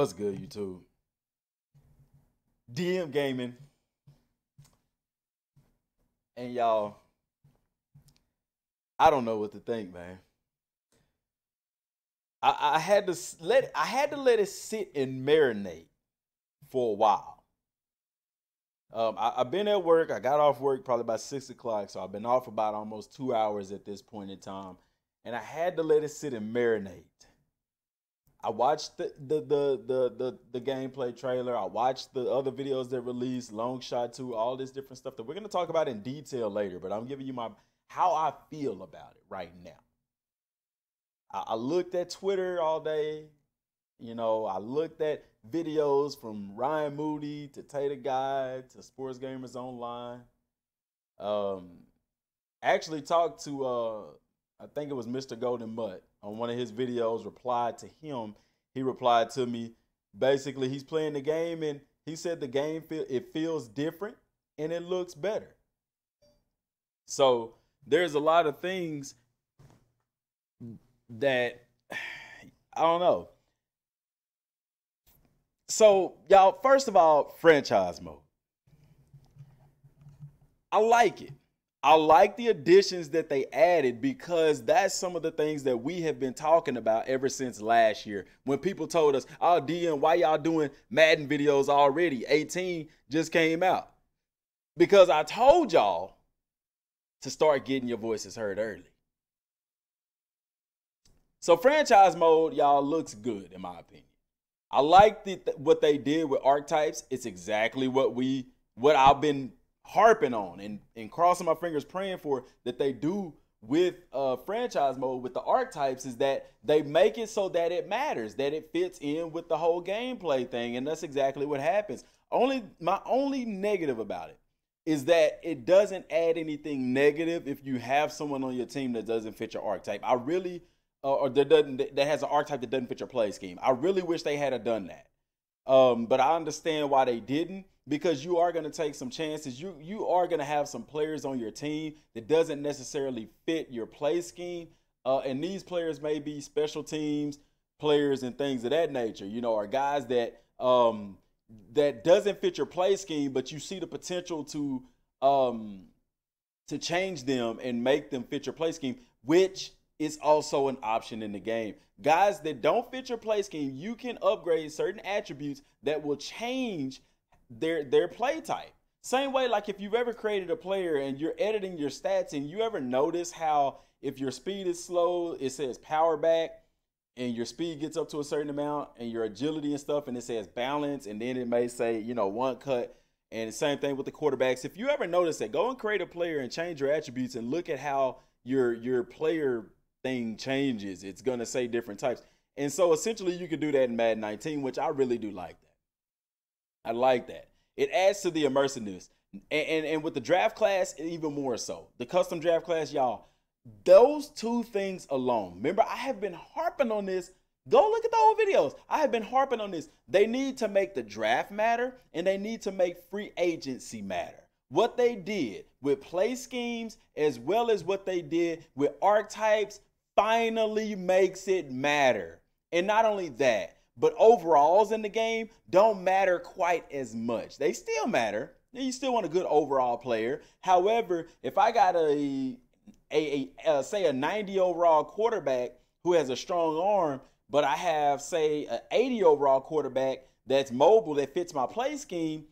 What's good, YouTube? Dmgaming, and y'all, I don't know what to think, man. I had to let it sit and marinate for a while. I've been at work. I got off work probably about 6 o'clock, so I've been off about almost 2 hours at this point in time, and I had to let it sit and marinate. I watched the gameplay trailer. I watched the other videos that released, long shot too, all this different stuff that we're gonna talk about in detail later. But I'm giving you my how I feel about it right now. I looked at Twitter all day. I looked at videos from Ryan Moody to Tater Guy to Sports Gamers Online. Um, actually talked to I think it was Mr. Golden Mutt on one of his videos. Replied to him. He replied to me. Basically, he's playing the game and he said the game feels different and it looks better. So there's a lot of things that I don't know. So y'all, first of all, franchise mode. I like it. I like the additions that they added because that's some of the things that we have been talking about ever since last year. When people told us, "Oh, DM, why y'all doing Madden videos already? 18 just came out." Because I told y'all to start getting your voices heard early. So franchise mode, y'all, looks good in my opinion. I like what they did with archetypes. It's exactly what I've been harping on and crossing my fingers praying for that they do with franchise mode with the archetypes is that they make it so that it matters, that it fits in with the whole gameplay thing, and that's exactly what happens. My only negative about it is that it doesn't add anything negative if you have someone on your team that doesn't fit your archetype. I really or that has an archetype that doesn't fit your play scheme. I really wish they had done that. But I understand why they didn't, because you are going to take some chances. You are going to have some players on your team that doesn't necessarily fit your play scheme. And these players may be special teams players and things of that nature, or guys that that doesn't fit your play scheme, but you see the potential to change them and make them fit your play scheme, which is also an option in the game. Guys that don't fit your play scheme, you can upgrade certain attributes that will change their play type. Same way, like if you've ever created a player and you're editing your stats and you ever notice how if your speed is slow, it says power back, and your speed gets up to a certain amount and your agility and stuff, and it says balance, and then it may say, one cut. And the same thing with the quarterbacks. If you ever notice that, go and create a player and change your attributes and look at how your player thing changes. It's going to say different types. And so essentially you could do that in Madden 19, which I really do like that. I like that. It adds to the immersiveness. And with the draft class, even more so. The custom draft class, y'all, those two things alone. Remember, I have been harping on this. Go look at the old videos. I have been harping on this. They need to make the draft matter, and they need to make free agency matter. What they did with play schemes as well as what they did with archetypes finally makes it matter. And not only that, but overalls in the game don't matter quite as much. They still matter. You still want a good overall player. However, if I got say a 90 overall quarterback who has a strong arm, but I have say an 80 overall quarterback that's mobile that fits my play scheme,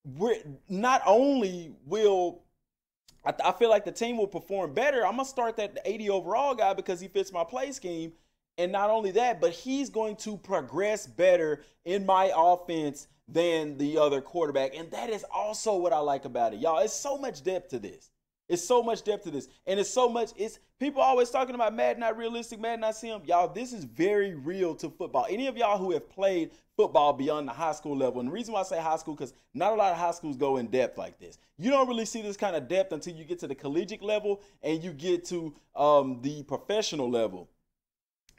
we're not only will I feel like the team will perform better. I'm going to start that 80 overall guy because he fits my play scheme. And not only that, but he's going to progress better in my offense than the other quarterback. And that is also what I like about it. Y'all, it's so much depth to this. It's so much depth to this. And it's people always talking about Madden not realistic, Madden not sim. Y'all, this is very real to football. Any of y'all who have played football beyond the high school level, and the reason why I say high school, because not a lot of high schools go in depth like this. You don't really see this kind of depth until you get to the collegiate level and you get to the professional level.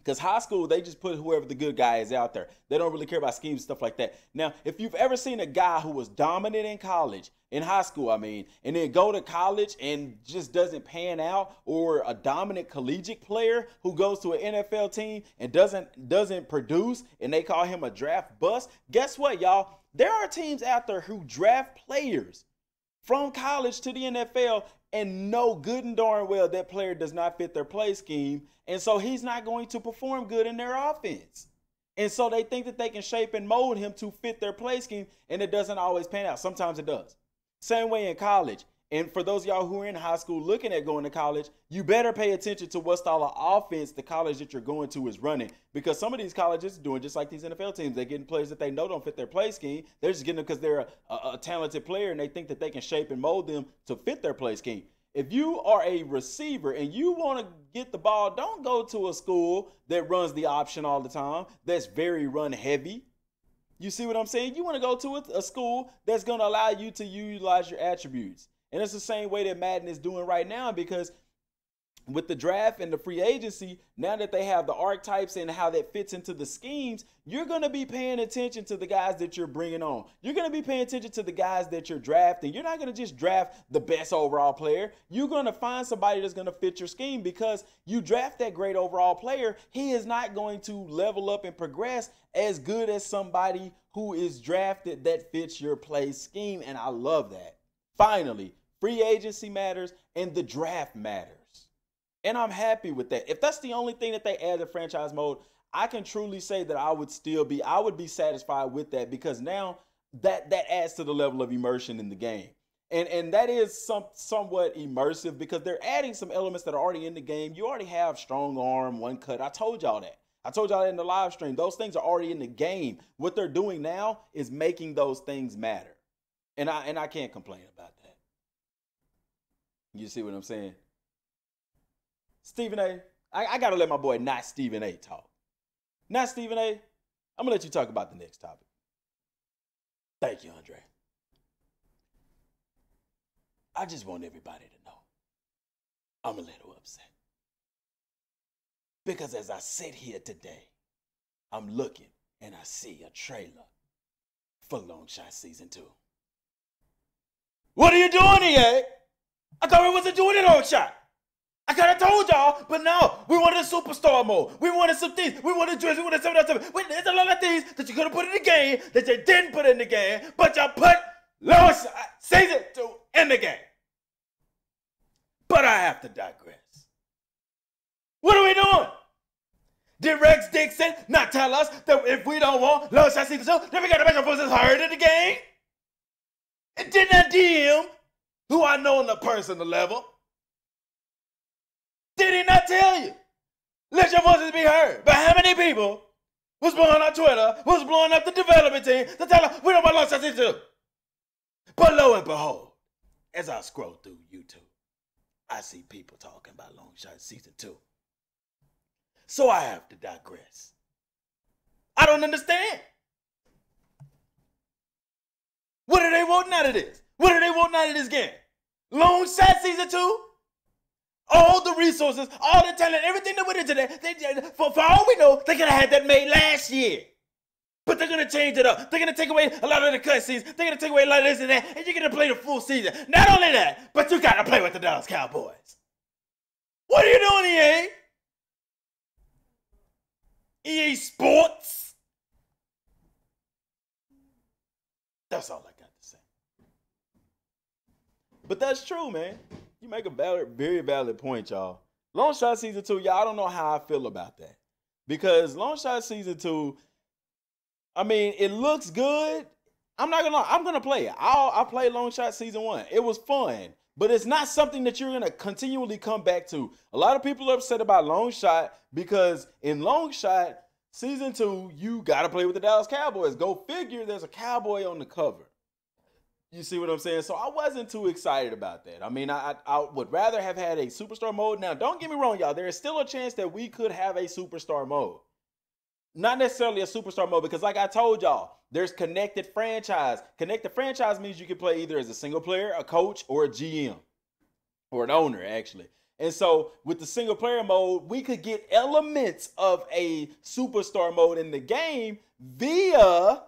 Because high school, they just put whoever the good guy is out there. They don't really care about schemes and stuff like that. Now, if you've ever seen a guy who was dominant in college, in high school, I mean, and then go to college and just doesn't pan out, or a dominant collegiate player who goes to an NFL team and doesn't produce, and they call him a draft bust, guess what, y'all? There are teams out there who draft players from college to the NFL and know good and darn well that player does not fit their play scheme. And so he's not going to perform good in their offense. And so they think that they can shape and mold him to fit their play scheme, and it doesn't always pan out. Sometimes it does. Same way in college. And for those of y'all who are in high school looking at going to college, you better pay attention to what style of offense the college that you're going to is running. Because some of these colleges are doing just like these NFL teams. They're getting players that they know don't fit their play scheme. They're just getting them because they're a talented player, and they think that they can shape and mold them to fit their play scheme. If you are a receiver and you want to get the ball, don't go to a school that runs the option all the time, that's very run heavy. You see what I'm saying? You want to go to a school that's going to allow you to utilize your attributes. And it's the same way that Madden is doing right now, because with the draft and the free agency, now that they have the archetypes and how that fits into the schemes, you're going to be paying attention to the guys that you're bringing on. You're going to be paying attention to the guys that you're drafting. You're not going to just draft the best overall player. You're going to find somebody that's going to fit your scheme, because you draft that great overall player, he is not going to level up and progress as good as somebody who is drafted that fits your play scheme. And I love that. Finally, free agency matters and the draft matters. And I'm happy with that. If that's the only thing that they add to franchise mode, I can truly say that I would be satisfied with that, because now that adds to the level of immersion in the game. And that is somewhat immersive, because they're adding some elements that are already in the game. You already have strong arm, one cut. I told y'all that. I told y'all that in the live stream. Those things are already in the game. What they're doing now is making those things matter. And I can't complain about that. You see what I'm saying? Stephen A, I got to let my boy Not Stephen A talk. Not Stephen A, I'm going to let you talk about the next topic. Thank you, Andre. I just want everybody to know I'm a little upset. Because as I sit here today, I'm looking and I see a trailer for Long Shot Season 2. What are you doing here? I thought we wasn't doing it Long Shot. I could have told y'all, but no, we wanted a superstar mode. We wanted some things. We wanted dress. We wanted something. There's a lot of things that you could have put in the game that you didn't put in the game, but y'all put Long Shot Season 2 in the game. But I have to digress. What are we doing? Did Rex Dixon not tell us that if we don't want Long Shot Season 2, then we got to make our voices heard in the game? And didn't I DM, who I know on a personal level, did he not tell you? Let your voices be heard. But how many people was blowing up Twitter, was blowing up the development team to tell us we don't want Long Shot Season 2? But lo and behold, as I scroll through YouTube, I see people talking about Long Shot Season 2. So I have to digress. I don't understand. What are they wanting out of this? What are they wanting out of this game? Long Shot Season 2? All the resources, all the talent, everything that went into that, for all we know, they could have had that made last year. But they're going to change it up. They're going to take away a lot of the cutscenes. They're going to take away a lot of this and that, and you're going to play the full season. Not only that, but you got to play with the Dallas Cowboys. What are you doing, EA? EA Sports? That's all I got to say. But that's true, man. You make a very valid point, y'all. Long Shot Season 2, y'all, I don't know how I feel about that. Because Long Shot Season 2, I mean, it looks good. I'm not gonna lie, I'm gonna play it. I'll play Long Shot Season 1. It was fun. But it's not something that you're gonna continually come back to. A lot of people are upset about Long Shot because in Long Shot Season 2, you gotta play with the Dallas Cowboys. Go figure, there's a cowboy on the cover. You see what I'm saying? So I wasn't too excited about that. I mean, I would rather have had a superstar mode. Now, don't get me wrong, y'all. There is still a chance that we could have a superstar mode. Not necessarily a superstar mode, because like I told y'all, there's connected franchise. Connected franchise means you can play either as a single player, a coach, or a GM. Or an owner, actually. And so with the single player mode, we could get elements of a superstar mode in the game via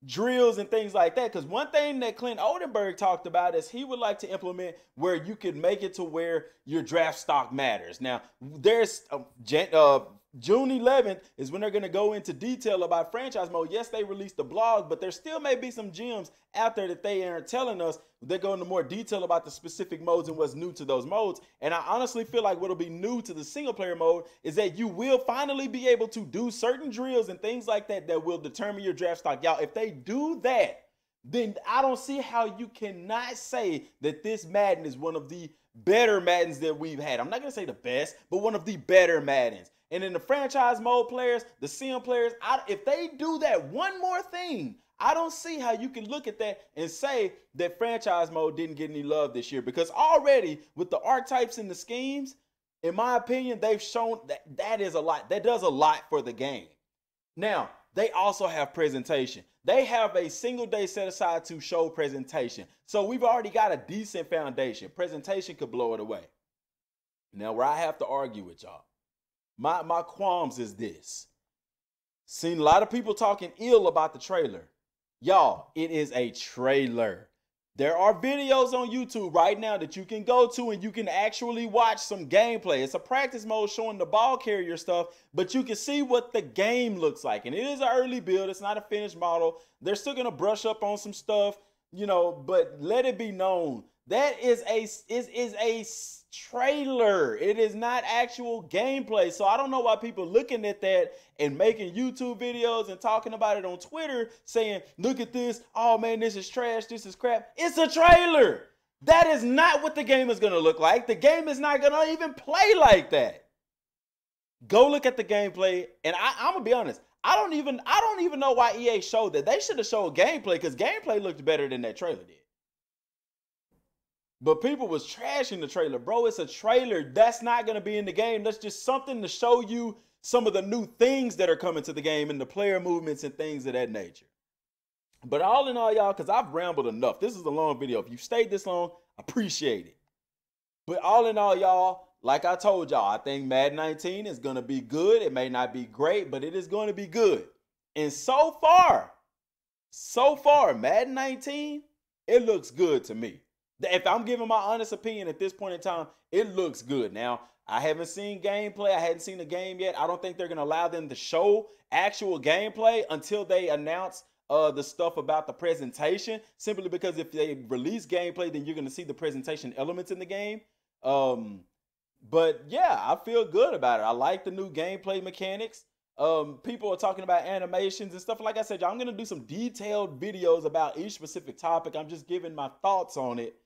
drills and things like that. Because one thing that Clint Oldenburg talked about is he would like to implement where you could make it to where your draft stock matters. Now, there's June 11th is when they're going to go into detail about franchise mode. Yes, they released the blog, but there still may be some gems out there that they aren't telling us. They go into more detail about the specific modes and what's new to those modes. And I honestly feel like what'll be new to the single player mode is that you will finally be able to do certain drills and things like that that will determine your draft stock. Y'all, if they do that, then I don't see how you cannot say that this Madden is one of the better Maddens that we've had. I'm not going to say the best, but one of the better Maddens. And in the franchise mode players, the sim players, if they do that one more thing, I don't see how you can look at that and say that franchise mode didn't get any love this year. Because already with the archetypes and the schemes, in my opinion, they've shown that is a lot. That does a lot for the game. Now, they also have presentation. They have a single day set aside to show presentation. So we've already got a decent foundation. Presentation could blow it away. Now, where I have to argue with y'all, my qualms is this. Seen a lot of people talking ill about the trailer. Y'all, it is a trailer. There are videos on YouTube right now that you can go to and you can actually watch some gameplay. It's a practice mode showing the ball carrier stuff, but you can see what the game looks like. And it is an early build. It's not a finished model. They're still going to brush up on some stuff, you know, but let it be known that is a trailer. It is not actual gameplay. So I don't know why people looking at that and making YouTube videos and talking about it on Twitter saying, look at this. Oh man, this is trash. This is crap. It's a trailer. That is not what the game is going to look like. The game is not going to even play like that. Go look at the gameplay. And I'm going to be honest. I don't even know why EA showed that. They should have showed gameplay because gameplay looked better than that trailer did. But people was trashing the trailer. Bro, it's a trailer. That's not going to be in the game. That's just something to show you some of the new things that are coming to the game and the player movements and things of that nature. But all in all, y'all, because I've rambled enough. This is a long video. If you stayed this long, appreciate it. But all in all, y'all, like I told y'all, I think Madden 19 is going to be good. It may not be great, but it is going to be good. And so far, Madden 19, it looks good to me. If I'm giving my honest opinion at this point in time, it looks good. Now, I haven't seen gameplay. I hadn't seen the game yet. I don't think they're going to allow them to show actual gameplay until they announce the stuff about the presentation. Simply because if they release gameplay, then you're going to see the presentation elements in the game. But yeah, I feel good about it. I like the new gameplay mechanics. People are talking about animations and stuff. Like I said, y'all, I'm going to do some detailed videos about each specific topic. I'm just giving my thoughts on it.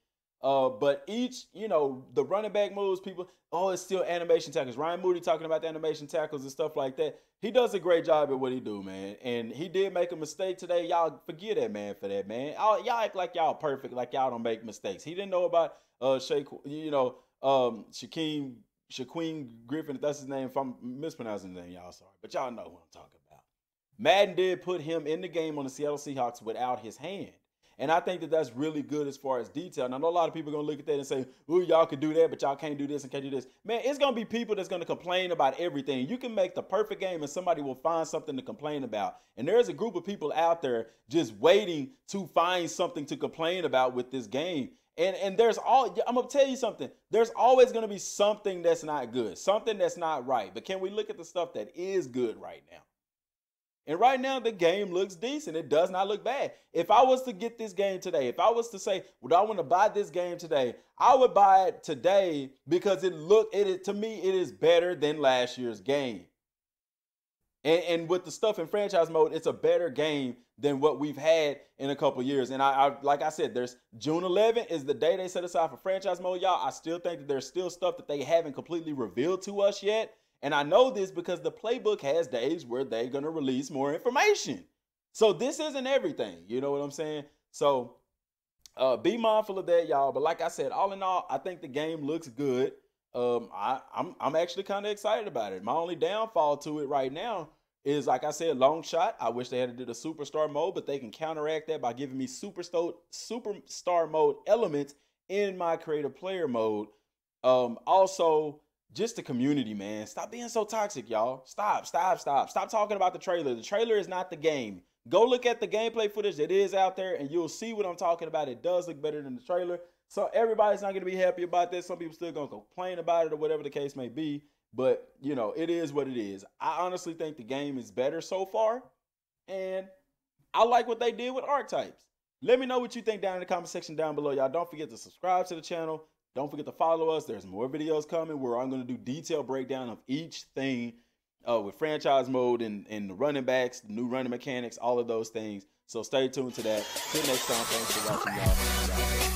But each, the running back moves, people, it's still animation tackles. Ryan Moody talking about the animation tackles and stuff like that. He does a great job at what he do, man. And he did make a mistake today. Y'all forgive that man for that, man. Y'all act like y'all perfect, like y'all don't make mistakes. He didn't know about Shaquem Griffin, if that's his name. If I'm mispronouncing his name, y'all sorry. But y'all know who I'm talking about. Madden did put him in the game on the Seattle Seahawks without his hand. And I think that that's really good as far as detail. And I know a lot of people are going to look at that and say, ooh, y'all could do that, but y'all can't do this and can't do this. Man, it's going to be people that's going to complain about everything. You can make the perfect game and somebody will find something to complain about. And there's a group of people out there just waiting to find something to complain about with this game. And I'm going to tell you something. There's always going to be something that's not good, something that's not right. But can we look at the stuff that is good right now? And right now, the game looks decent. It does not look bad. If I was to get this game today, if I was to say, would I want to buy this game today? I would buy it today because to me, it is better than last year's game. And with the stuff in franchise mode, it's a better game than what we've had in a couple years. And I like I said, there's June 11th is the day they set aside for franchise mode, y'all. I still think that there's still stuff that they haven't completely revealed to us yet. And I know this because the playbook has days where they're going to release more information. So this isn't everything. You know what I'm saying? So be mindful of that, y'all. But like I said, all in all, I think the game looks good. I'm actually kind of excited about it. My only downfall to it right now is, like I said, long shot. I wish they had did a superstar mode, but they can counteract that by giving me superstar mode elements in my creative player mode. Also, just the community, man. Stop being so toxic, y'all. Stop talking about the trailer. The trailer is not the game. Go look at the gameplay footage that is out there, and you'll see what I'm talking about. It does look better than the trailer. So everybody's not going to be happy about this. Some people still going to complain about it or whatever the case may be. But, you know, it is what it is. I honestly think the game is better so far. And I like what they did with archetypes. Let me know what you think down in the comment section down below. Y'all don't forget to subscribe to the channel. Don't forget to follow us. There's more videos coming where I'm going to do detailed breakdown of each thing with franchise mode and the running backs, the new running mechanics, all of those things. So stay tuned to that. Till next time, thanks for watching, y'all.